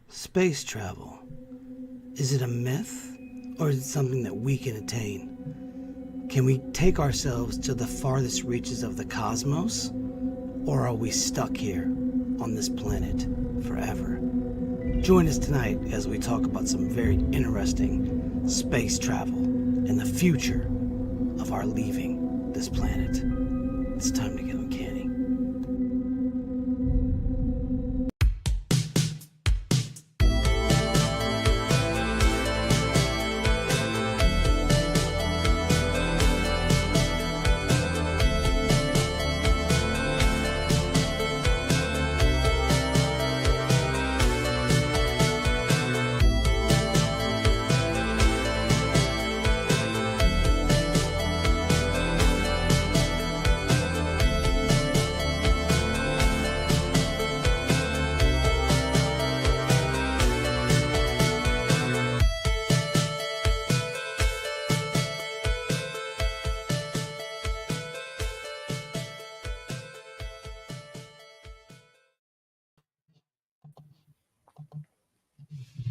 Space travel. Is it a myth, or is it something that we can attain? Can we take ourselves to the farthest reaches of the cosmos, or are we stuck here on this planet forever? Join us tonight as we talk about some very interesting space travel and the future of our leaving this planet. It's time to get uncanny.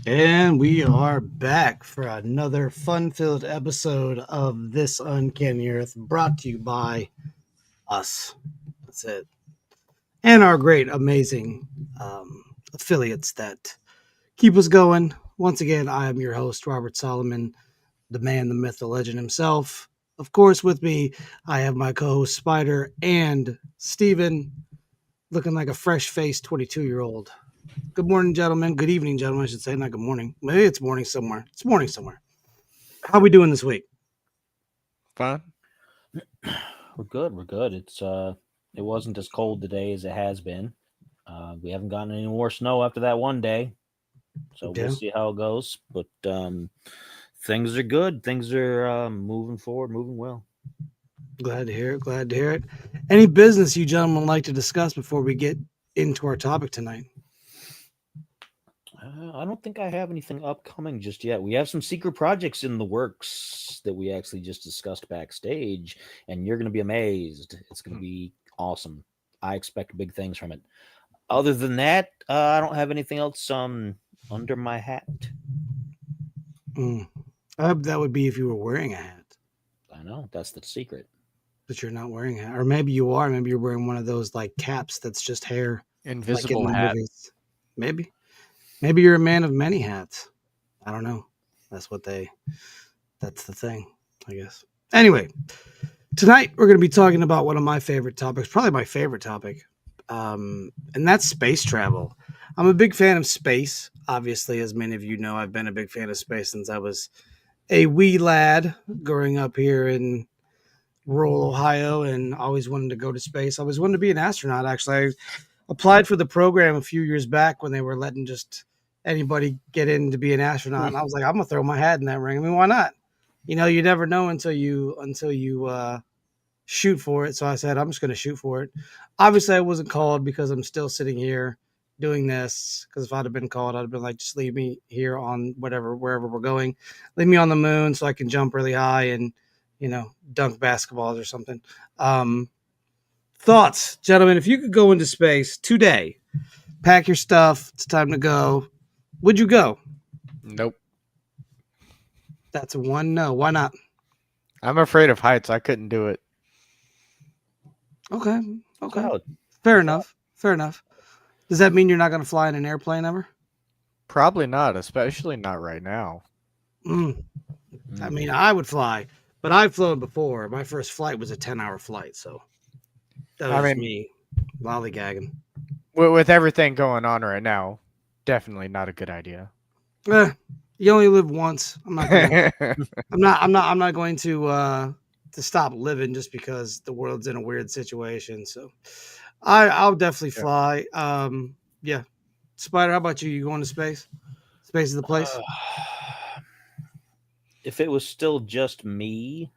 And we are back for another fun-filled episode of This Uncanny Earth, brought to you by us. That's it. And our great, amazing affiliates that keep us going. Once again, I am your host, Robert Solomon, the man, the myth, the legend himself. Of course, with me, I have my co-host Spider and Steven, looking like a fresh-faced 22-year-old. Good morning, gentlemen. Good evening, gentlemen, I should say. Not good morning. Maybe it's morning somewhere. It's morning somewhere. How are we doing this week? Fine. We're good. We're good. It wasn't as cold today as it has been. We haven't gotten any more snow after that one day, so Yeah. we'll see how it goes. But things are good. Things are moving forward, moving well. Glad to hear it. Glad to hear it. Any business you gentlemen would like to discuss before we get into our topic tonight? I don't think I have anything upcoming just yet. We have some secret projects in the works that we actually just discussed backstage, and you're going to be amazed. It's going to be awesome. I expect big things from it. Other than that, I don't have anything else under my hat. I hope that would be if you were wearing a hat, I know that's the secret. but you're not wearing a hat. Or maybe you are. Maybe you're wearing one of those like caps that's just hair, like in Invisible the hat. movies. Maybe you're a man of many hats. I don't know. That's the thing, I guess. Anyway, tonight we're going to be talking about one of my favorite topics, probably my favorite topic, and that's space travel. I'm a big fan of space. Obviously, as many of you know, I've been a big fan of space since I was a wee lad growing up here in rural Ohio, and always wanted to go to space. I always wanted to be an astronaut, actually. I applied for the program a few years back when they were letting just anybody get in to be an astronaut, and I was like, I'm gonna throw my hat in that ring. I mean, why not? You know, you never know until you shoot for it. So I said, I'm just gonna shoot for it. Obviously, I wasn't called because I'm still sitting here doing this. Because if I'd have been called, I'd have been like, just leave me here on wherever we're going. Leave me on the moon so I can jump really high and dunk basketballs or something. Thoughts, gentlemen, if you could go into space today, pack your stuff, it's time to go, would you go? Nope. That's a one no. Why not? I'm afraid of heights. I couldn't do it. Okay. Valid. Fair enough. Does that mean you're not going to fly in an airplane ever? Probably not, especially not right now. I mean, I would fly, but I've flown before. My first flight was a 10-hour flight, so that was me lollygagging. With everything going on right now, definitely not a good idea. You only live once. I'm not going to stop living just because the world's in a weird situation. So I'll definitely fly. Yeah. Spider, how about you? You going to space? Space is the place? If it was still just me,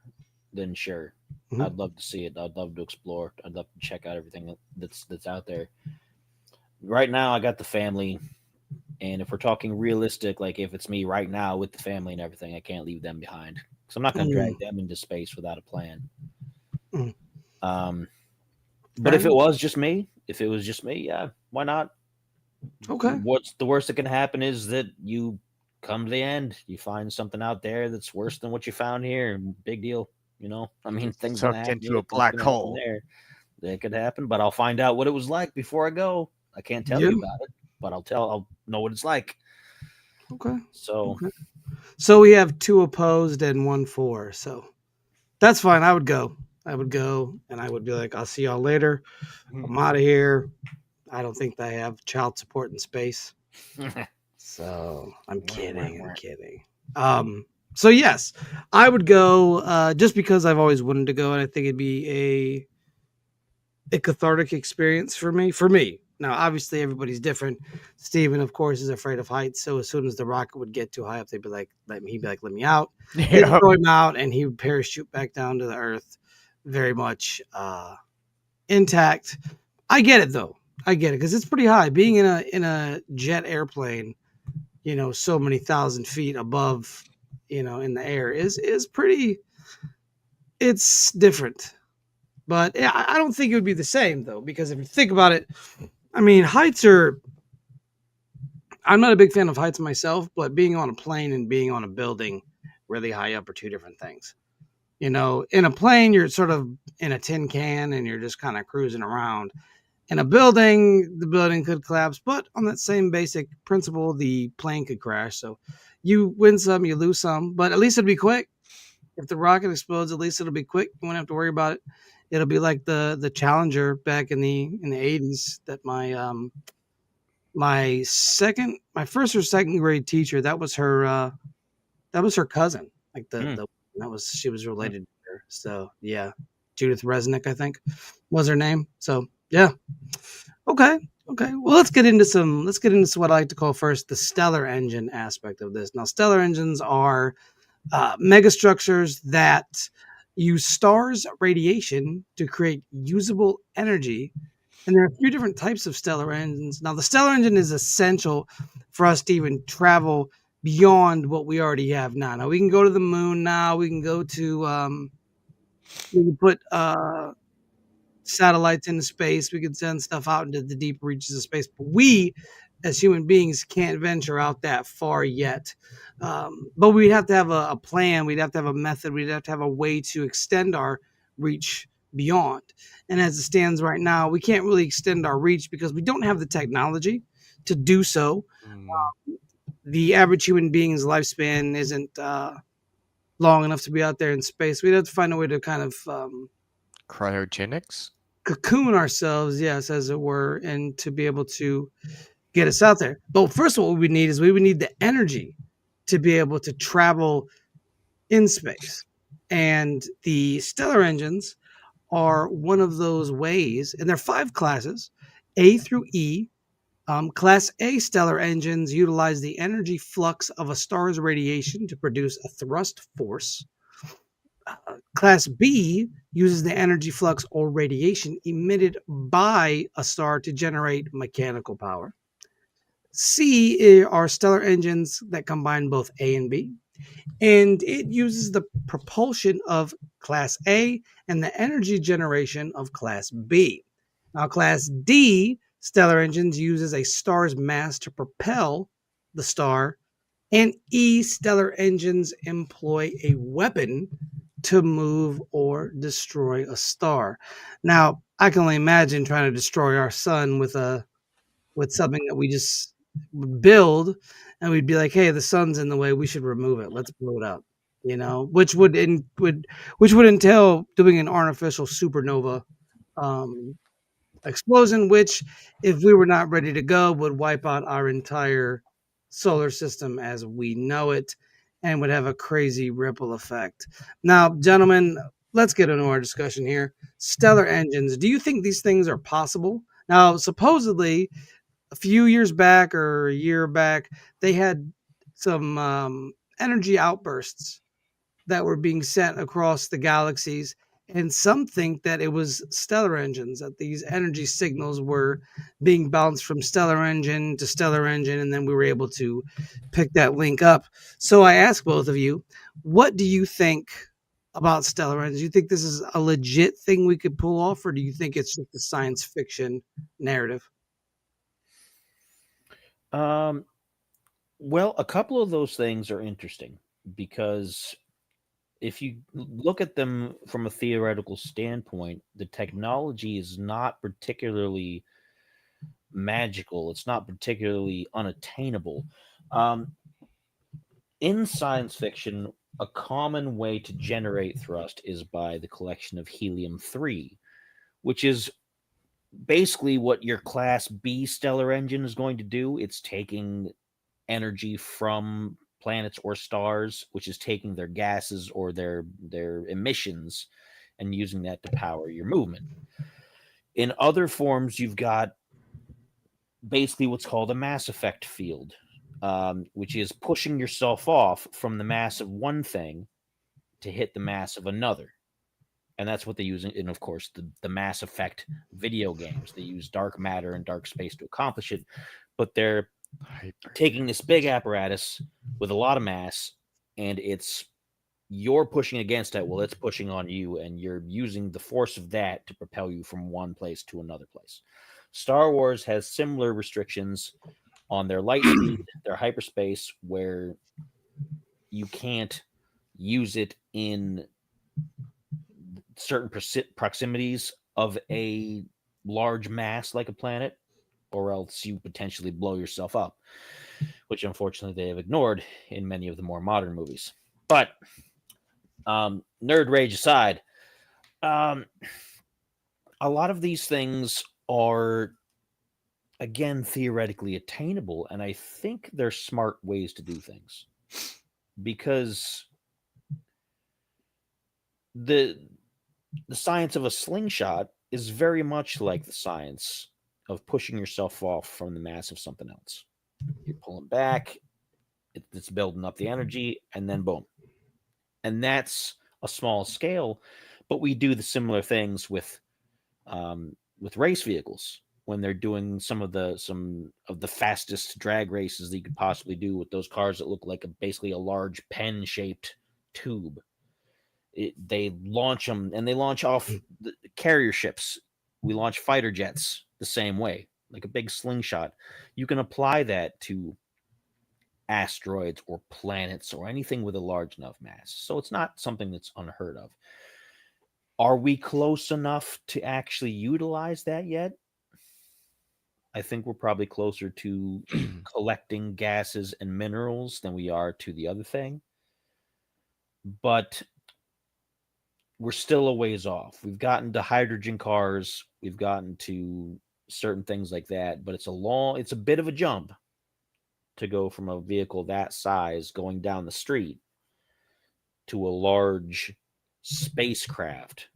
then sure. Mhm. I'd love to see it. I'd love to explore. I'd love to check out everything that's out there. Right now, I got the family, and if we're talking realistic, like if it's me right now with the family and everything, I can't leave them behind because I'm not going to drag them into space without a plan. But if it was just me, yeah, why not? Okay. What's the worst that can happen is that you come to the end, you find something out there that's worse than what you found here. Big deal, you know. I mean, things gonna Sucked happen into here, a things black gonna happen hole. there. That could happen, but I'll find out what it was like before I go. I can't tell Yeah. you about it, but I'll know what it's like. Okay. So Okay. So we have 2 opposed and 1 for. So that's fine. I would go. I would go, and I would be like, I'll see y'all later. I'm out of here. I don't think they have child support in space. So I'm kidding. I'm kidding. So yes, I would go just because I've always wanted to go, and I think it'd be a cathartic experience for me. For me. Now, obviously, everybody's different. Steven, of course, is afraid of heights. So as soon as the rocket would get too high up, they'd be like, he'd be like, let me out. They'd Yeah. throw him out, and he would parachute back down to the earth, very much intact. I get it though. I get it because it's pretty high. Being in a jet airplane, so many thousand feet above, in the air is pretty. It's different. But yeah, I don't think it would be the same though, because if you think about it, I mean, heights are. I'm not a big fan of heights myself, but being on a plane and being on a building really high up are two different things. In a plane, you're sort of in a tin can and you're just kind of cruising around. In a building, the building could collapse, but on that same basic principle, the plane could crash. So you win some, you lose some, but at least it'll be quick. If the rocket explodes, at least it'll be quick. You won't have to worry about it. It'll be like the Challenger back in the 80s that my first or second grade teacher, that was her cousin. Like she was related to her. So yeah. Judith Resnick, I think, was her name. So yeah. Okay. Okay. Well, let's get into what I like to call first the stellar engine aspect of this. Now, stellar engines are megastructures that use stars radiation to create usable energy. And there are a few different types of stellar engines. Now, the stellar engine is essential for us to even travel beyond what we already have now. Now, we can go to the moon now. We can go to, we can put satellites into space. We can send stuff out into the deep reaches of space. But we, as human beings, can't venture out that far yet. But we'd have to have a plan. We'd have to have a method. We'd have to have a way to extend our reach beyond. And as it stands right now, we can't really extend our reach because we don't have the technology to do so. The average human being's lifespan isn't long enough to be out there in space. We'd have to find a way to kind of Cryogenics? cocoon ourselves, yes, as it were, and to be able to get us out there. But first of all, what we need is we would need the energy to be able to travel in space. And the stellar engines are one of those ways, and there are 5 classes, A through E. Class A stellar engines utilize the energy flux of a star's radiation to produce a thrust force. Class B uses the energy flux or radiation emitted by a star to generate mechanical power. C are stellar engines that combine both A and B, and it uses the propulsion of Class A and the energy generation of Class B. Now, Class D stellar engines uses a star's mass to propel the star, and E stellar engines employ a weapon to move or destroy a star. Now, I can only imagine trying to destroy our sun with something that we just would build, and we'd be like, "Hey, the sun's in the way. We should remove it. Let's blow it up." Which would entail doing an artificial supernova um, explosion, which, if we were not ready to go, would wipe out our entire solar system as we know it and would have a crazy ripple effect. Now, gentlemen, let's get into our discussion here. Stellar engines. Do you think these things are possible? Now, supposedly, a few years back or a year back, they had some energy outbursts that were being sent across the galaxies. And some think that it was stellar engines, that these energy signals were being bounced from stellar engine to stellar engine, and then we were able to pick that link up. So I ask both of you, what do you think about stellar engines? Do you think this is a legit thing we could pull off, or do you think it's just a science fiction narrative? Well, a couple of those things are interesting because if you look at them from a theoretical standpoint, the technology is not particularly magical. It's not particularly unattainable. Um, in science fiction, a common way to generate thrust is by the collection of helium 3, which is basically what your Class B stellar engine is going to do. It's taking energy from planets or stars, which is taking their gases or their emissions and using that to power your movement. In other forms, you've got basically what's called a mass effect field, which is pushing yourself off from the mass of one thing to hit the mass of another. And that's what they use in of course, the Mass Effect video games. They use dark matter and dark space to accomplish it, but they're taking this big apparatus with a lot of mass, and you're pushing against it. Well, it's pushing on you, and you're using the force of that to propel you from one place to another place. Star Wars has similar restrictions on their light speed, their hyperspace, where you can't use it in certain proximities of a large mass like a planet, or else you potentially blow yourself up, which unfortunately they have ignored in many of the more modern movies. But nerd rage aside, a lot of these things are, again, theoretically attainable, and I think they're smart ways to do things because the science of a slingshot is very much like the science of pushing yourself off from the mass of something else. You're pulling back, it's building up the energy, and then boom. And that's a small scale, but we do the similar things with race vehicles when they're doing some of the fastest drag races that you could possibly do with those cars that look like basically a large pen-shaped tube. They launch them, and they launch off the carrier ships. We launch fighter jets the same way, like a big slingshot. You can apply that to asteroids or planets or anything with a large enough mass. So it's not something that's unheard of. Are we close enough to actually utilize that yet? I think we're probably closer to collecting gases and minerals than we are to the other thing. But we're still a ways off. We've gotten to hydrogen cars, we've gotten to certain things like that, but it's a bit of a jump to go from a vehicle that size going down the street to a large spacecraft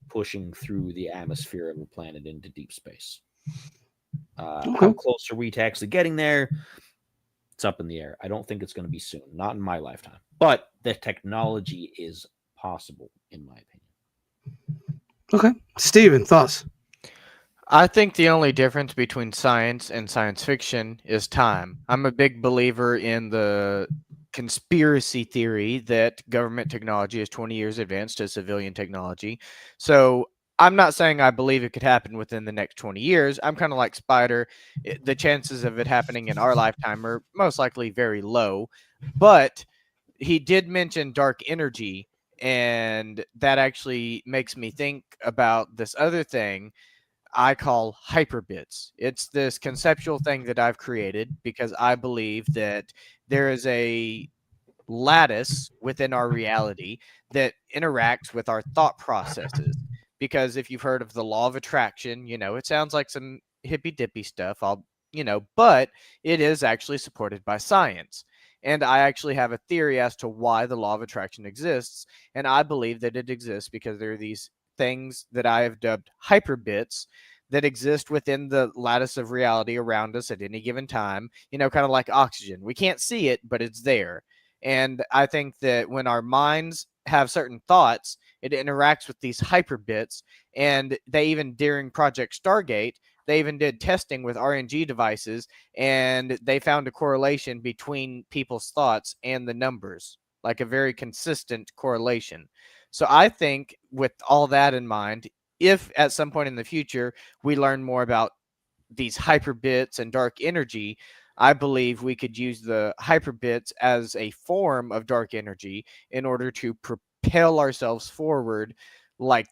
pushing through the atmosphere of a planet into deep space. How close are we to actually getting there? It's up in the air. I don't think it's going to be soon, not in my lifetime, but the technology is possible, in my opinion. Okay. Steven, thoughts? I think the only difference between science and science fiction is time. I'm a big believer in the conspiracy theory that government technology is 20 years advanced to civilian technology. So I'm not saying I believe it could happen within the next 20 years. I'm kind of like Spider. The chances of it happening in our lifetime are most likely very low. But he did mention dark energy, and that actually makes me think about this other thing I call hyperbits. It's this conceptual thing that I've created because I believe that there is a lattice within our reality that interacts with our thought processes. Because if you've heard of the law of attraction, it sounds like some hippy dippy stuff. But it is actually supported by science. And I actually have a theory as to why the law of attraction exists. And I believe that it exists because there are these things that I have dubbed hyperbits that exist within the lattice of reality around us at any given time, kind of like oxygen. We can't see it, but it's there. And I think that when our minds have certain thoughts, it interacts with these hyperbits. And they even, during Project Stargate, they even did testing with RNG devices, and they found a correlation between people's thoughts and the numbers, like a very consistent correlation. So I think with all that in mind, if at some point in the future we learn more about these hyperbits and dark energy, I believe we could use the hyperbits as a form of dark energy in order to propel ourselves forward, like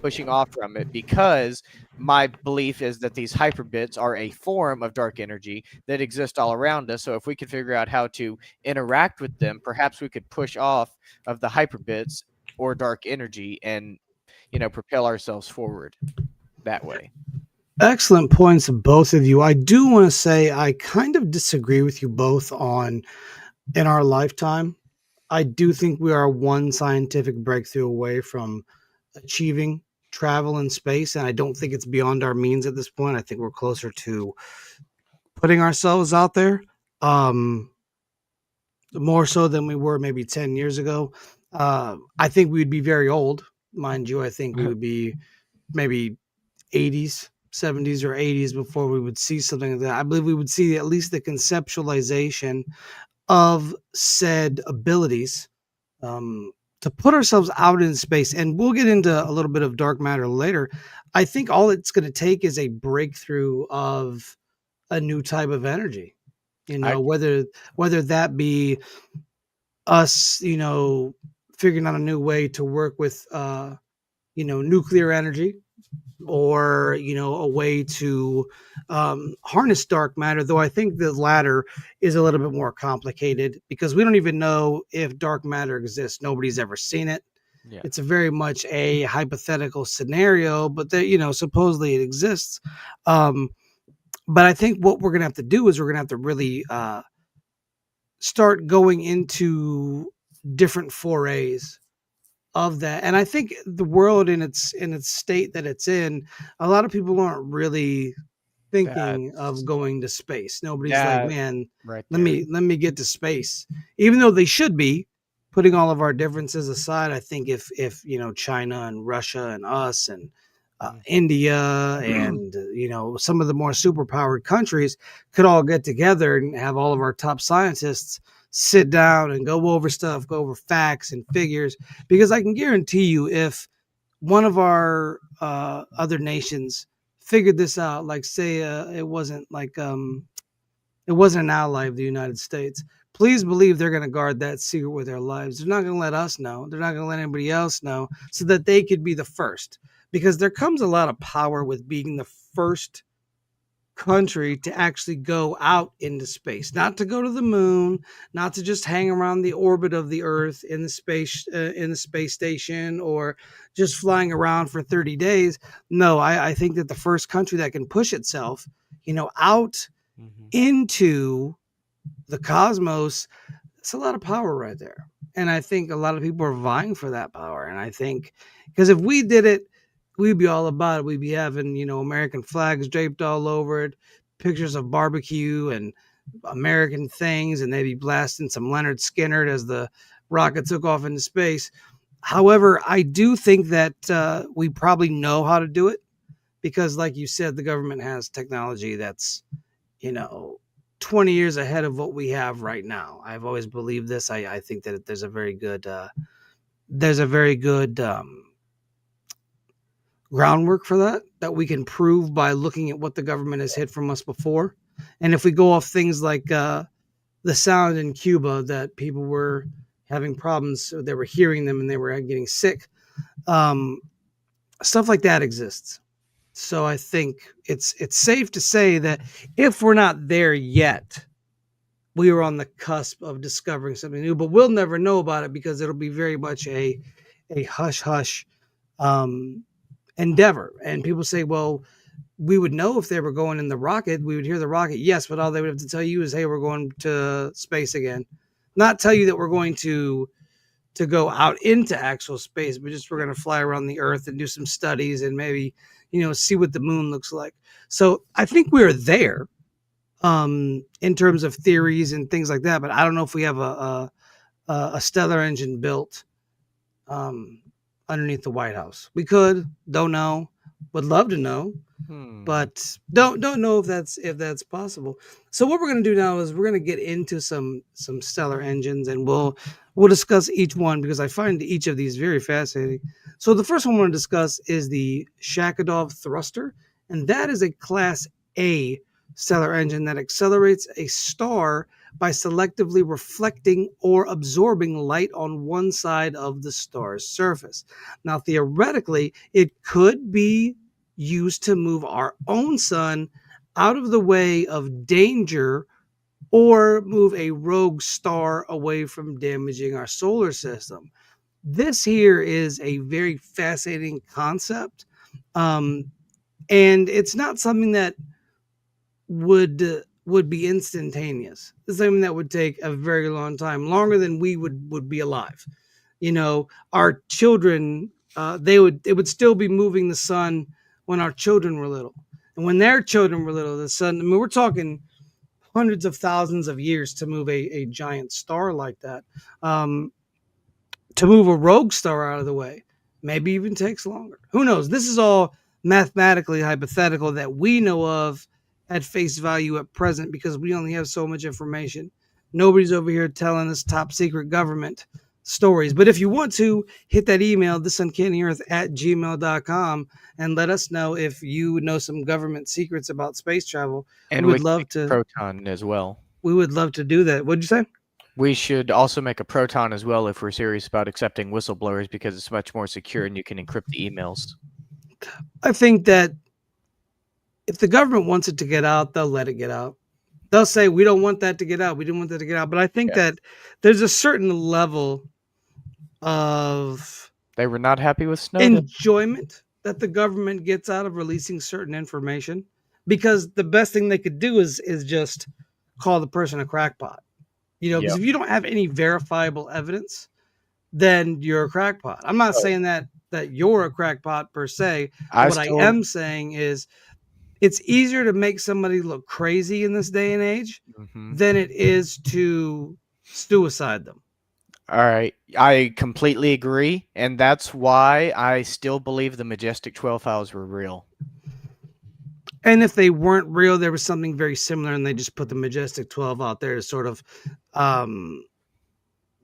pushing off from it, because my belief is that these hyperbits are a form of dark energy that exist all around us. So if we could figure out how to interact with them, perhaps we could push off of the hyperbits or dark energy and propel ourselves forward that way. Excellent points of both of you. I do want to say I kind of disagree with you both on in our lifetime. I do think we are one scientific breakthrough away from achieving travel in space, and I don't think it's beyond our means at this point. I think we're closer to putting ourselves out there, more so than we were maybe 10 years ago. I think we'd be very old, mind you. I think we would be maybe 80s, 70s, or 80s before we would see something like that. I believe we would see at least the conceptualization of said abilities, to put ourselves out in space. And we'll get into a little bit of dark matter later. I think all it's going to take is a breakthrough of a new type of energy, whether that be us, figuring out a new way to work with, nuclear energy, or a way to harness dark matter, though I think the latter is a little bit more complicated because we don't even know if dark matter exists. Nobody's ever seen it. Yeah. It's a very much a hypothetical scenario, but supposedly it exists. But I think what we're gonna have to do is we're gonna have to really start going into different forays of that. And I think the world in its state that it's in, a lot of people aren't really thinking of going to space. Nobody's like, man, right let me get to space. Even though they should be, putting all of our differences aside, I think if China and Russia and us and India and some of the more superpowered countries could all get together and have all of our top scientists sit down and go over facts and figures, because I can guarantee you, if one of our other nations figured this out, like say it wasn't an ally of the United States, please believe they're going to guard that secret with their lives. They're not going to let us know. They're not going to let anybody else know, so that they could be the first, because there comes a lot of power with being the first country to actually go out into space, not to go to the moon, not to just hang around the orbit of the Earth in the space station, or just flying around for 30 days. No, I think that the first country that can push itself, out into the cosmos, it's a lot of power right there. And I think a lot of people are vying for that power. And I think because if we did it, we'd be all about it. We'd be having, American flags draped all over it, pictures of barbecue and American things, and they'd be blasting some Leonard Skinner as the rocket took off into space. However, I do think that we probably know how to do it, because, like you said, the government has technology that's, 20 years ahead of what we have right now. I've always believed this. I think that there's a very good groundwork for that we can prove by looking at what the government has hid from us before. And if we go off things like the sound in Cuba, that people were having problems, they were hearing them and they were getting sick, stuff like that exists. So I think it's safe to say that if we're not there yet, we are on the cusp of discovering something new, but we'll never know about it because it'll be very much a hush hush endeavor. And people say, well, we would know if they were going in the rocket. We would hear the rocket. Yes, but all they would have to tell you is, hey, we're going to space again. Not tell you that we're going to go out into actual space, but just we're going to fly around the Earth and do some studies and maybe, see what the moon looks like. So I think we're there in terms of theories and things like that. But I don't know if we have a stellar engine built underneath the White House. We could, don't know, would love to know, but don't know if that's possible. So what we're going to do now is we're going to get into some stellar engines, and we'll discuss each one, because I find each of these very fascinating. So the first one I want to discuss is the Shakadov thruster, and that is a Class A stellar engine that accelerates a star by selectively reflecting or absorbing light on one side of the star's surface. Now, theoretically, it could be used to move our own sun out of the way of danger or move a rogue star away from damaging our solar system. This here is a very fascinating concept. Um, and it's not something that would be instantaneous. It's something that would take a very long time, longer than we would be alive. You know, our children, it would still be moving the sun when our children were little, and when their children were little, the sun. I mean, we're talking hundreds of thousands of years to move a giant star like that. Um, to move a rogue star out of the way maybe even takes longer. Who knows? This is all mathematically hypothetical that we know of at face value at present because we only have so much information. Nobody's over here telling us top secret government stories. But if you want to, hit that email, thisuncanny@gmail.com, and let us know if you know some government secrets about space travel. And We we would can love make a to. proton as well. We would love to do that. What'd you say? We should also make a proton as well if we're serious about accepting whistleblowers because it's much more secure and you can encrypt the emails. I think that if the government wants it to get out, they'll let it get out. They'll say, we don't want that to get out. We didn't want that to get out. But I think that there's a certain level of They were not happy with Snowden. enjoyment that the government gets out of releasing certain information, because the best thing they could do is just call the person a crackpot. Because if you don't have any verifiable evidence, then you're a crackpot. I'm not saying that you're a crackpot per se. What I am saying is it's easier to make somebody look crazy in this day and age than it is to suicide them. All right. I completely agree. And that's why I still believe the Majestic 12 files were real. And if they weren't real, there was something very similar, and they just put the Majestic 12 out there to sort of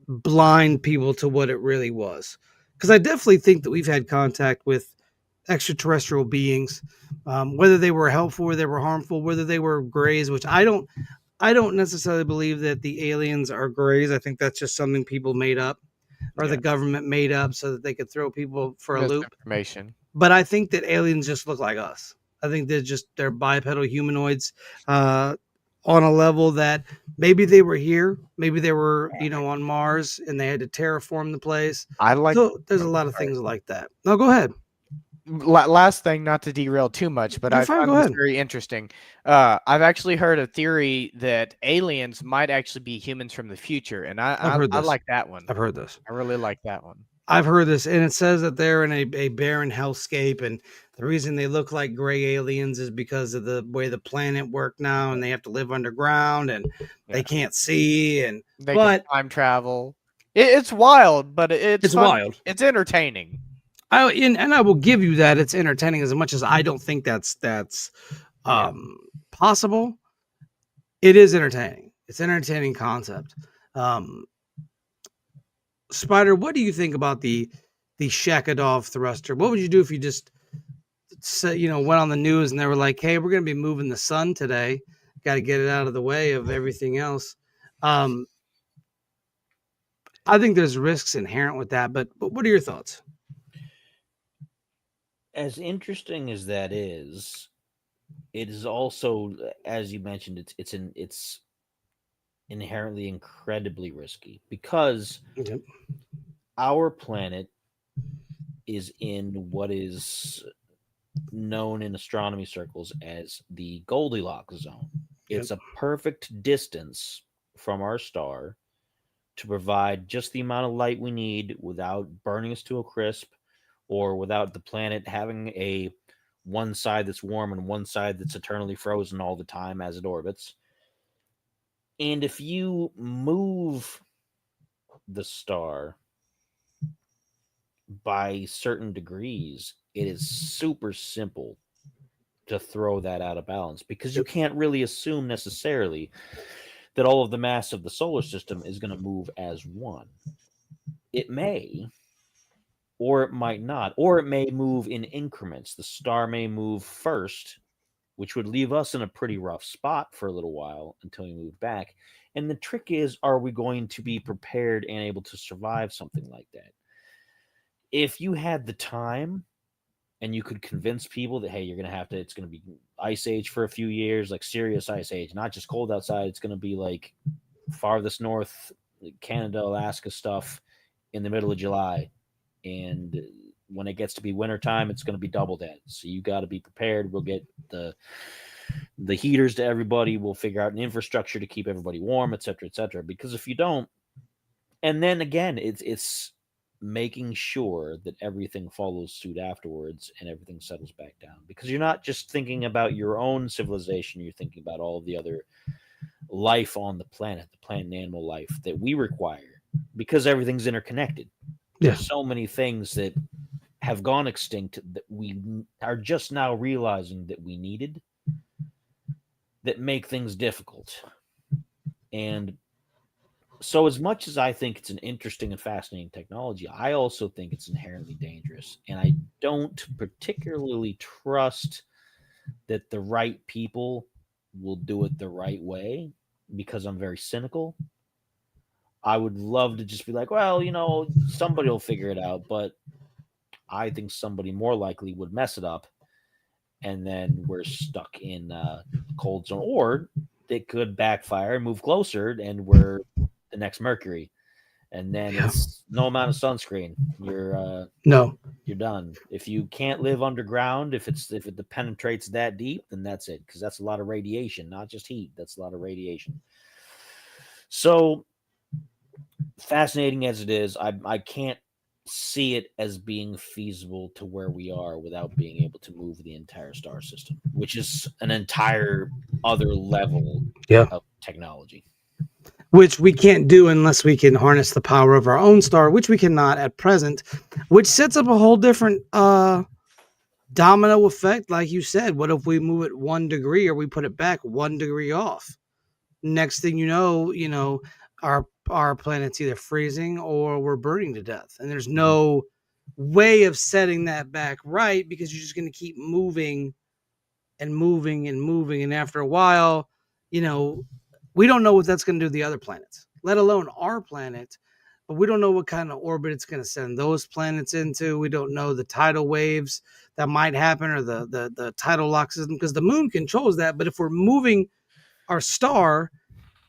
blind people to what it really was. Because I definitely think that we've had contact with extraterrestrial beings, whether they were helpful or they were harmful, whether they were grays, which I don't necessarily believe that the aliens are grays. I think that's just something people made up or the government made up so that they could throw people for a loop. Information. But I think that aliens just look like us. I think they're bipedal humanoids on a level that maybe they were here, maybe they were, on Mars and they had to terraform the place. So there's a lot of things like that. No, go ahead. Last thing, not to derail too much, but I find this very interesting. I've actually heard a theory that aliens might actually be humans from the future, and I like that one. I've heard this. I really like that one. I've heard this, and it says that they're in a barren hellscape, and the reason they look like gray aliens is because of the way the planet works now, and they have to live underground, and they can't see, and they can time travel. It's wild, but it's fun. Wild. It's entertaining. And I will give you that it's entertaining, as much as I don't think that's possible. It is entertaining. It's an entertaining concept. Spider, what do you think about the Shakadov thruster? What would you do if you just went on the news and they were like, "Hey, we're going to be moving the sun today. Got to get it out of the way of everything else." I think there's risks inherent with that, but what are your thoughts? As interesting as that is, it is also, as you mentioned, it's inherently incredibly risky because our planet is in what is known in astronomy circles as the Goldilocks zone. It's a perfect distance from our star to provide just the amount of light we need without burning us to a crisp, or without the planet having a one side that's warm and one side that's eternally frozen all the time as it orbits. And if you move the star by certain degrees, it is super simple to throw that out of balance, because you can't really assume necessarily that all of the mass of the solar system is going to move as one. It may, or it might not, or it may move in increments. The star may move first which would leave us in a pretty rough spot for a little while until we move back. And the trick is, are we going to be prepared and able to survive something like that? If you had the time and you could convince people that, hey, you're going to have to, it's going to be ice age for a few years, like serious ice age, not just cold outside. It's going to be like farthest north, Canada, Alaska stuff in the middle of July. And when it gets to be wintertime, it's going to be double that. So you got to be prepared. We'll get the heaters to everybody. We'll figure out an infrastructure to keep everybody warm, et cetera, et cetera. Because if you don't, and then again, it's making sure that everything follows suit afterwards and everything settles back down. Because you're not just thinking about your own civilization, you're thinking about all the other life on the plant and animal life that we require, because everything's interconnected. Yeah. There's so many things that have gone extinct that we are just now realizing that we needed, that make things difficult. And so as much as I think it's an interesting and fascinating technology, I also think it's inherently dangerous. And I don't particularly trust that the right people will do it the right way, because I'm very cynical. I would love to just be like, well, somebody will figure it out. But I think somebody more likely would mess it up. And then we're stuck in cold zone. Or it could backfire and move closer, and we're the next Mercury, and then it's no amount of sunscreen. You're done. If you can't live underground, if it penetrates that deep, then that's it, because that's a lot of radiation, not just heat. That's a lot of radiation. So fascinating as it is, I can't see it as being feasible to where we are without being able to move the entire star system, which is an entire other level of technology. Which we can't do unless we can harness the power of our own star, which we cannot at present, which sets up a whole different domino effect. Like you said, what if we move it 1 degree, or we put it back 1 degree off? Next thing you know, our planet's either freezing or we're burning to death. And there's no way of setting that back right, because you're just going to keep moving and moving and moving. And after a while, we don't know what that's going to do to the other planets, let alone our planet. But we don't know what kind of orbit it's going to send those planets into. We don't know the tidal waves that might happen, or the tidal lock system, because the moon controls that. But if we're moving our star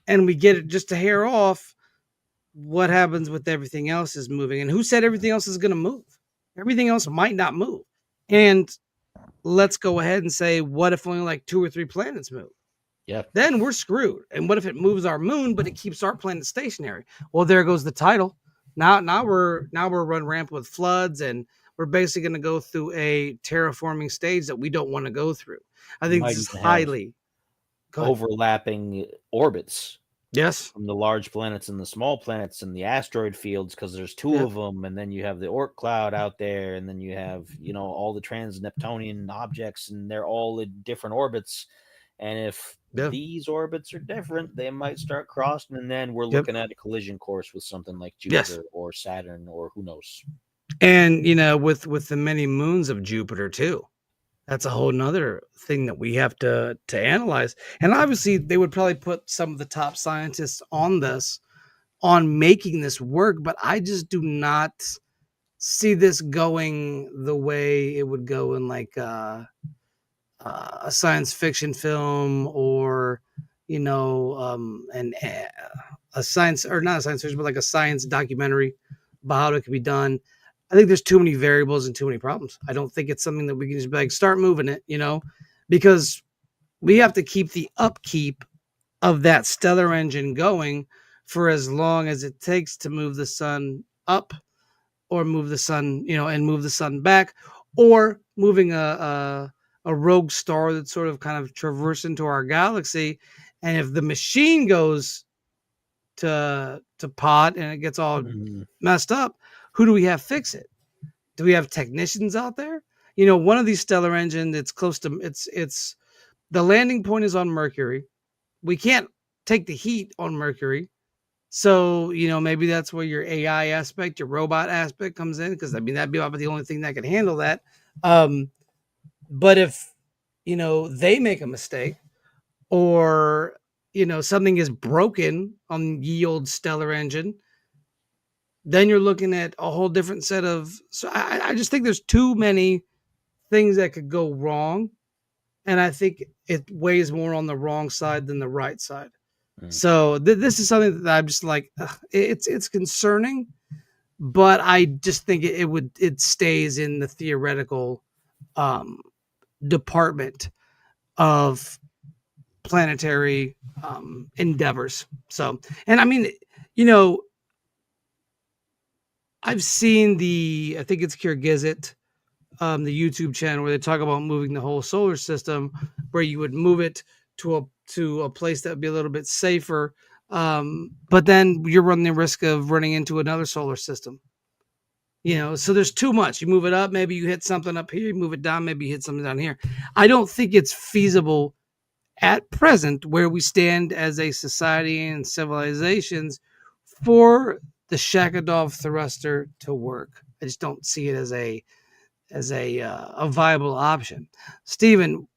and we get it just a hair off, what happens with everything else is moving? And who said everything else is going to move? Everything else might not move. And let's go ahead and say, what if only like 2 or 3 planets move? Yeah. Then we're screwed. And what if it moves our moon, but it keeps our planet stationary? Well, there goes the tidal. Now we're run rampant with floods, and we're basically going to go through a terraforming stage that we don't want to go through. I think this is highly overlapping orbits. Yes. From the large planets and the small planets and the asteroid fields, because there's 2 of them, and then you have the Oort cloud out there, and then you have, all the trans-Neptunian objects, and they're all in different orbits. And if these orbits are different, they might start crossing, and then we're looking at a collision course with something like Jupiter or Saturn, or who knows. And with the many moons of Jupiter too, that's a whole nother thing that we have to analyze. And obviously they would probably put some of the top scientists on making this work, but I just do not see this going the way it would go in like a science fiction film, or a science, or not a science fiction, but like a science documentary about how it could be done. I think there's too many variables and too many problems. I don't think it's something that we can just be like, start moving it, because we have to keep the upkeep of that stellar engine going for as long as it takes to move the sun up, or move the sun, and move the sun back, or moving a rogue star that's sort of kind of traverse into our galaxy. And if the machine goes to pot and it gets all messed up, who do we have fix it? Do we have technicians out there? One of these stellar engines, it's close to, it's the landing point is on Mercury. We can't take the heat on Mercury. So, maybe that's where your AI aspect, your robot aspect comes in, because that'd be about the only thing that can handle that. But if, they make a mistake, or something is broken on ye old stellar engine, then you're looking at a whole different set of. So I just think there's too many things that could go wrong, and I think it weighs more on the wrong side than the right side. So this is something that I'm just like, it's concerning, but I just think it stays in the theoretical department of planetary endeavors. So, and I mean, I've seen I think it's Kyrgyzit, the YouTube channel where they talk about moving the whole solar system, where you would move it to a place that would be a little bit safer. But then you're running the risk of running into another solar system. So there's too much. You move it up, maybe you hit something up here, you move it down, maybe you hit something down here. I don't think it's feasible at present, where we stand as a society and civilizations, for the Shakadov thruster to work. I just don't see it as a viable option. Steven,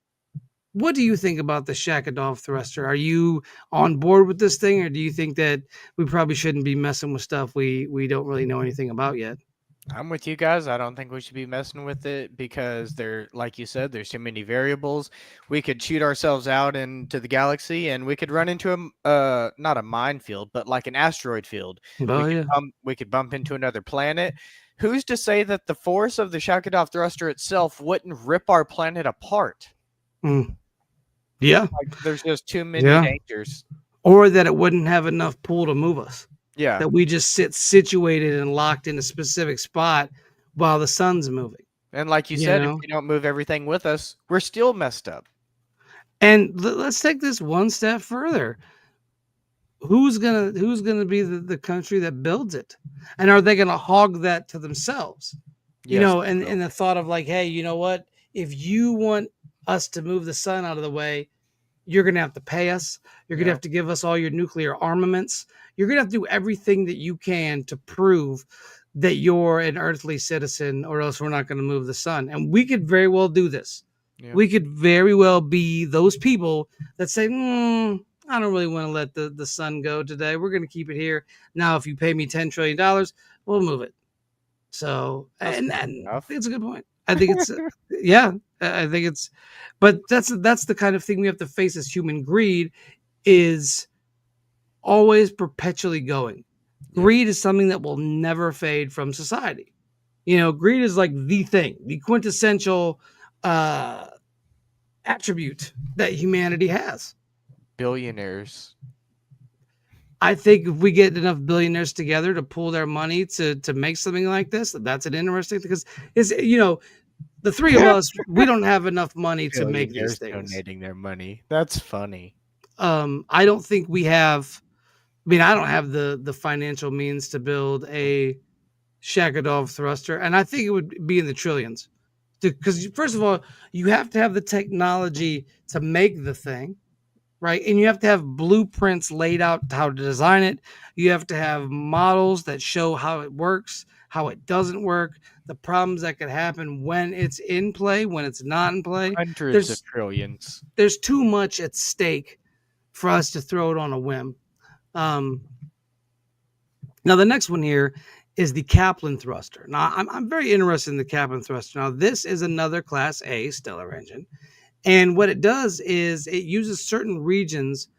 what do you think about the Shakadov thruster? Are you on board with this thing, or do you think that we probably shouldn't be messing with stuff we don't really know anything about yet? I'm with you guys. I don't think we should be messing with it because like you said, there's too many variables. We could shoot ourselves out into the galaxy and we could run into not a minefield, but like an asteroid field. We could bump into another planet. Who's to say that the force of the Shakadov thruster itself wouldn't rip our planet apart? Yeah. Like, there's just too many dangers. Or that it wouldn't have enough pull to move us. Yeah. That we just sit situated and locked in a specific spot while the sun's moving. And like you said, if we don't move everything with us, we're still messed up. And let's take this one step further. Who's gonna be the country that builds it? And are they gonna hog that to themselves? Yes, and the thought of like, hey, you know what? If you want us to move the sun out of the way, you're going to have to pay us. You're going to have to give us all your nuclear armaments. You're going to have to do everything that you can to prove that you're an earthly citizen, or else we're not going to move the sun. And we could very well do this. Yeah. We could very well be those people that say, I don't really want to let the sun go today. We're going to keep it here. Now, if you pay me $10 trillion, we'll move it. So, and I think it's a good point. I think it's, I think it's, but that's the kind of thing we have to face as human. Greed is always perpetually going. Greed is something that will never fade from society. Greed is like the thing, the quintessential attribute that humanity has. Billionaires. I think if we get enough billionaires together to pool their money to make something like this, that's an interesting, because it's, the three of us, we don't have enough money to make these things. Donating their money. That's funny. I don't think we have. I don't have the financial means to build a Shakadov thruster, and I think it would be in the trillions. Because first of all, you have to have the technology to make the thing, right? And you have to have blueprints laid out how to design it. You have to have models that show how it works, how it doesn't work, the problems that could happen when it's in play, when it's not in play. Hundreds of trillions. There's too much at stake for us to throw it on a whim. Now, the next one here is the Caplan thruster. Now, I'm very interested in the Caplan thruster. Now, this is another Class A stellar engine. And what it does is it uses certain regions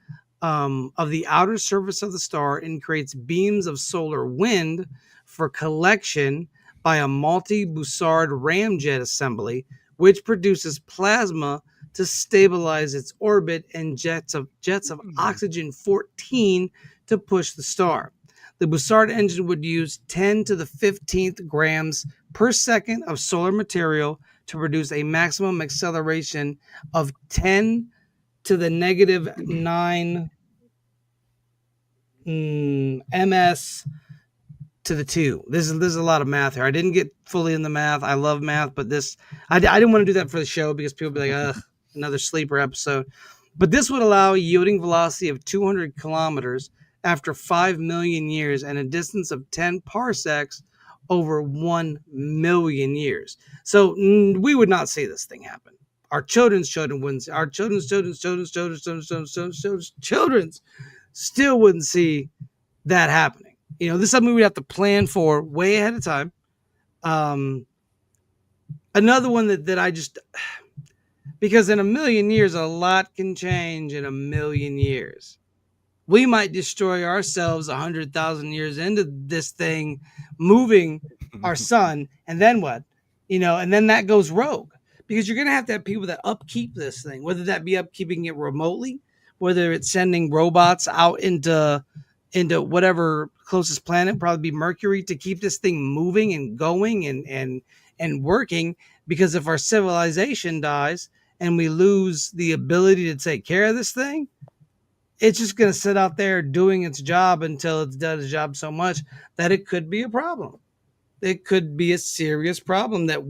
of the outer surface of the star and creates beams of solar wind for collection by a multi-Bussard ramjet assembly, which produces plasma to stabilize its orbit and jets of oxygen-14 to push the star. The Bussard engine would use 10 to the 15th grams per second of solar material to produce a maximum acceleration of 10 to the negative 9 ms to the 2. This is a lot of math here. I didn't get fully in the math. I love math, but I didn't want to do that for the show because people would be like, ugh, another sleeper episode. But this would allow a yielding velocity of 200 kilometers after 5 million years and a distance of 10 parsecs over 1 million years. So we would not see this thing happen. our children's children wouldn't see, our children's still wouldn't see that happening. This is something we'd have to plan for way ahead of time. Another one that I just, because in a million years, a lot can change in a million years. We might destroy ourselves 100,000 years into this thing, moving our sun, and then what? And then that goes rogue, because you're going to have people that upkeep this thing, whether that be upkeeping it remotely, whether it's sending robots out into whatever closest planet, probably be Mercury, to keep this thing moving and going and working. Because if our civilization dies and we lose the ability to take care of this thing, it's just going to sit out there doing its job until it's done its job so much that it could be a problem. It could be a serious problem that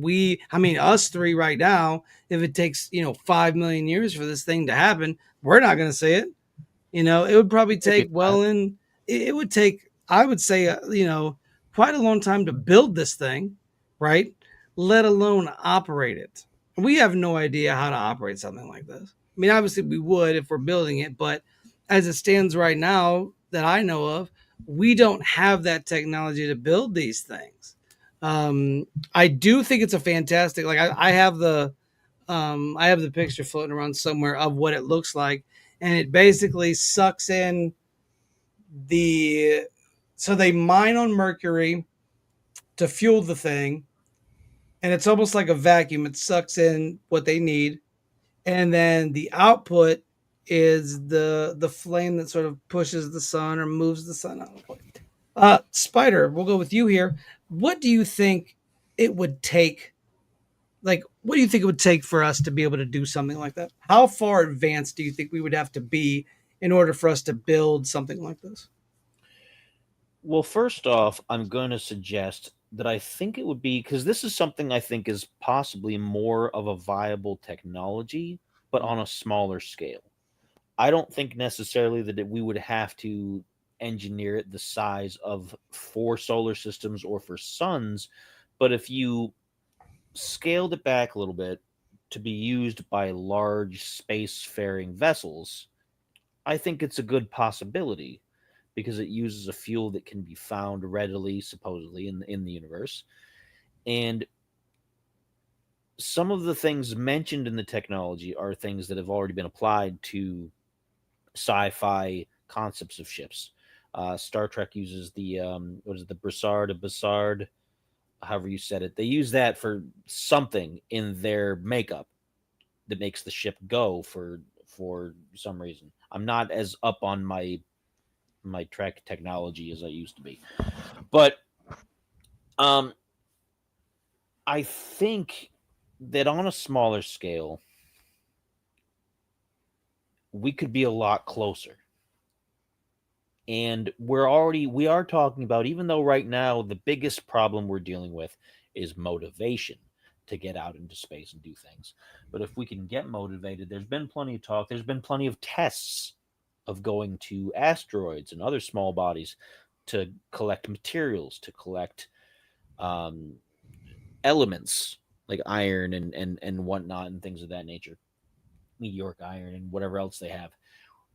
us three right now, if it takes, 5 million years for this thing to happen, we're not going to see it. It would probably take it would take, I would say, quite a long time to build this thing, right? Let alone operate it. We have no idea how to operate something like this. Obviously we would if we're building it, but as it stands right now that I know of, we don't have that technology to build these things. I do think it's a fantastic, like I have the picture floating around somewhere of what it looks like, and it basically sucks in so they mine on Mercury to fuel the thing, and it's almost like a vacuum. It sucks in what they need, and then the output is the flame that sort of pushes the sun or moves the sun out of the way. Spider, we'll go with you here. What do you think it would take? What do you think it would take for us to be able to do something like that? How far advanced do you think we would have to be in order for us to build something like this? Well, first off, I'm going to suggest that I think it would be, because this is something I think is possibly more of a viable technology, but on a smaller scale. I don't think necessarily that we would have to engineer it the size of 4 solar systems or for suns, but if you scaled it back a little bit to be used by large spacefaring vessels, I think it's a good possibility, because it uses a fuel that can be found readily, supposedly, in the universe. And some of the things mentioned in the technology are things that have already been applied to sci-fi concepts of ships. Star Trek uses the the Brassard, however you said it. They use that for something in their makeup that makes the ship go for some reason. I'm not as up on my Trek technology as I used to be, but I think that on a smaller scale, we could be a lot closer. And we are talking about, even though right now the biggest problem we're dealing with is motivation to get out into space and do things. But if we can get motivated, there's been plenty of talk, there's been plenty of tests of going to asteroids and other small bodies to collect materials, to collect elements like iron and whatnot and things of that nature, meteoric iron and whatever else they have.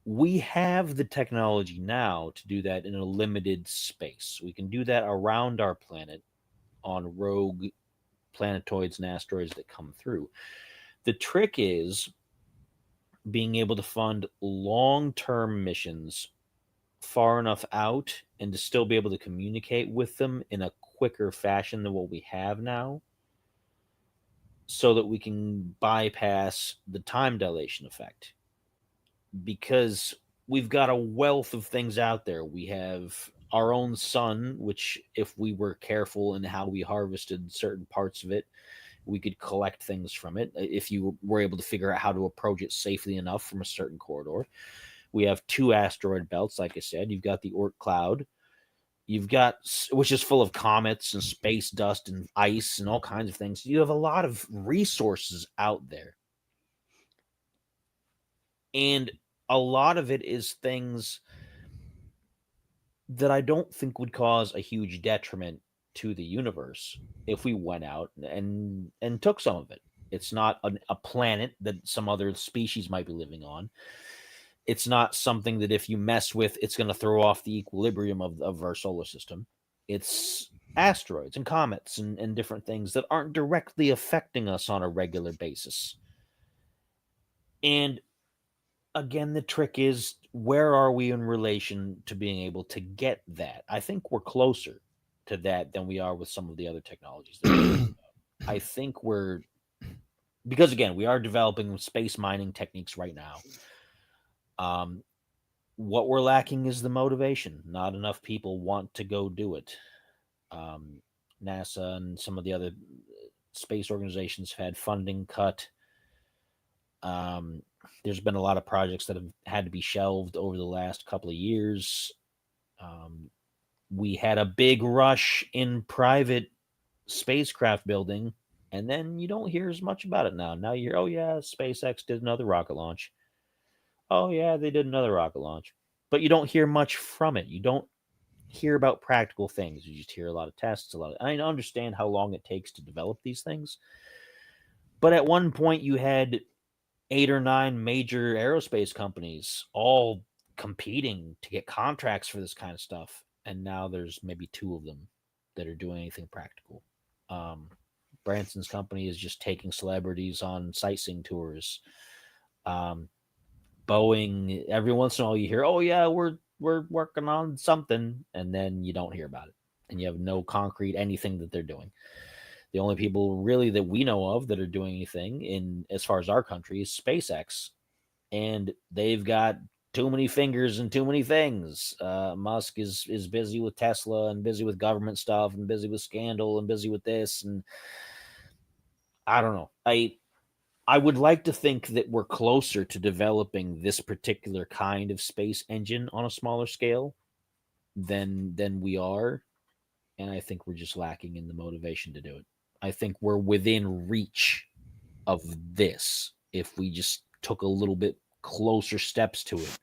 We have the technology now to do that in a limited space. We can do that around our planet on rogue planetoids and asteroids that come through. The trick is being able to fund long-term missions far enough out and to still be able to communicate with them in a quicker fashion than what we have now, so that we can bypass the time dilation effect. Because we've got a wealth of things out there. We have our own sun, which, if we were careful in how we harvested certain parts of it, we could collect things from it if you were able to figure out how to approach it safely enough from a certain corridor. We have 2 asteroid belts, like I said. You've got the Oort cloud. You've got, which is full of comets and space dust and ice and all kinds of things. You have a lot of resources out there. And a lot of it is things that I don't think would cause a huge detriment to the universe if we went out and took some of it. It's not a planet that some other species might be living on. It's not something that if you mess with, it's going to throw off the equilibrium of our solar system. It's asteroids and comets and different things that aren't directly affecting us on a regular basis. And again, the trick is, where are we in relation to being able to get that? I think we're closer to that than we are with some of the other technologies that we're talking about. I think we're, because again, we are developing space mining techniques right now. What we're lacking is the motivation. Not enough people want to go do it. NASA and some of the other space organizations have had funding cut. There's been a lot of projects that have had to be shelved over the last couple of years. We had a big rush in private spacecraft building, and then you don't hear as much about it now. Now you hear, oh yeah, SpaceX did another rocket launch. Oh yeah, they did another rocket launch. But you don't hear much from it. You don't hear about practical things. You just hear a lot of tests, I understand how long it takes to develop these things. But at one point you had 8 or 9 major aerospace companies all competing to get contracts for this kind of stuff. And now there's maybe 2 of them that are doing anything practical. Branson's company is just taking celebrities on sightseeing tours. Boeing, every once in a while you hear, oh yeah, we're working on something, and then you don't hear about it. And you have no concrete anything that they're doing. The only people really that we know of that are doing anything in as far as our country is SpaceX. And they've got too many fingers and too many things. Musk is busy with Tesla and busy with government stuff and busy with scandal and busy with this. And I don't know. I would like to think that we're closer to developing this particular kind of space engine on a smaller scale than we are. And I think we're just lacking in the motivation to do it. I think we're within reach of this if we just took a little bit closer steps to it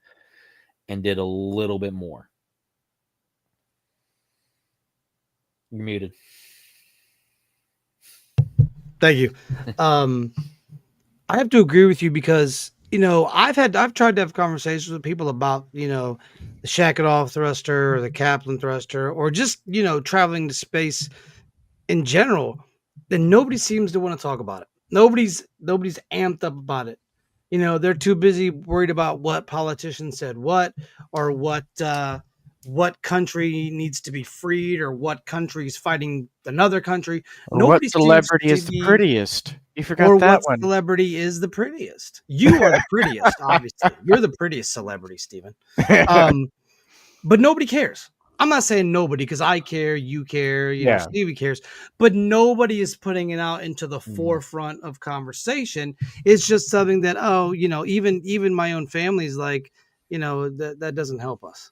and did a little bit more. You're muted. Thank you. I have to agree with you because, I've tried to have conversations with people about, the Shackett-Off thruster or the Caplan thruster, or just, traveling to space in general. And nobody seems to want to talk about it. Nobody's amped up about it. They're too busy worried about what politicians said or what country needs to be freed, or what country's fighting another country. Or Nobody what celebrity seems is to the be, prettiest? You forgot or that what one. celebrity is the prettiest. You are the prettiest, obviously. You're the prettiest celebrity, Steven. But nobody cares. I'm not saying nobody, because I care, you care, Yeah. Stevie cares, but nobody is putting it out into the forefront of conversation. It's just something that, even my own family's like, that doesn't help us.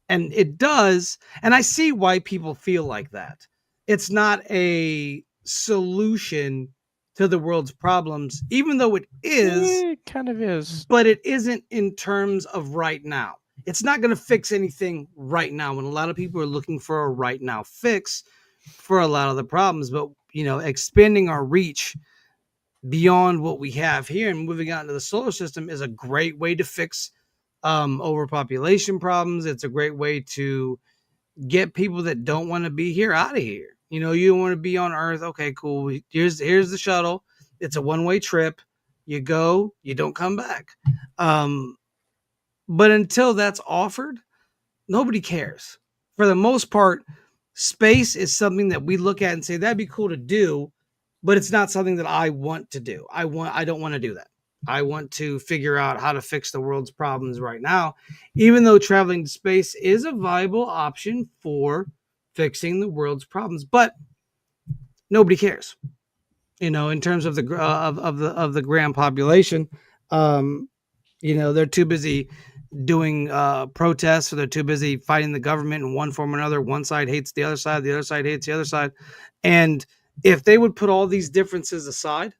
And it does. And I see why people feel like that. It's not a solution to the world's problems, even though it is. It kind of is. But it isn't in terms of right now. It's not going to fix anything right now. When a lot of people are looking for a right now fix for a lot of the problems, but expanding our reach beyond what we have here and moving out into the solar system is a great way to fix overpopulation problems. It's a great way to get people that don't want to be here out of here. You don't want to be on Earth. Okay, cool. Here's the shuttle. It's a one-way trip. You go, you don't come back. But until that's offered, nobody cares. For the most part, space is something that we look at and say, that'd be cool to do, but it's not something that I want to do. I don't want to do that. I want to figure out how to fix the world's problems right now, even though traveling to space is a viable option for fixing the world's problems. But nobody cares, in terms of the of the grand population. They're too busy doing protests, or they're too busy fighting the government in one form or another. One side hates the other side hates the other side. And if they would put all these differences aside,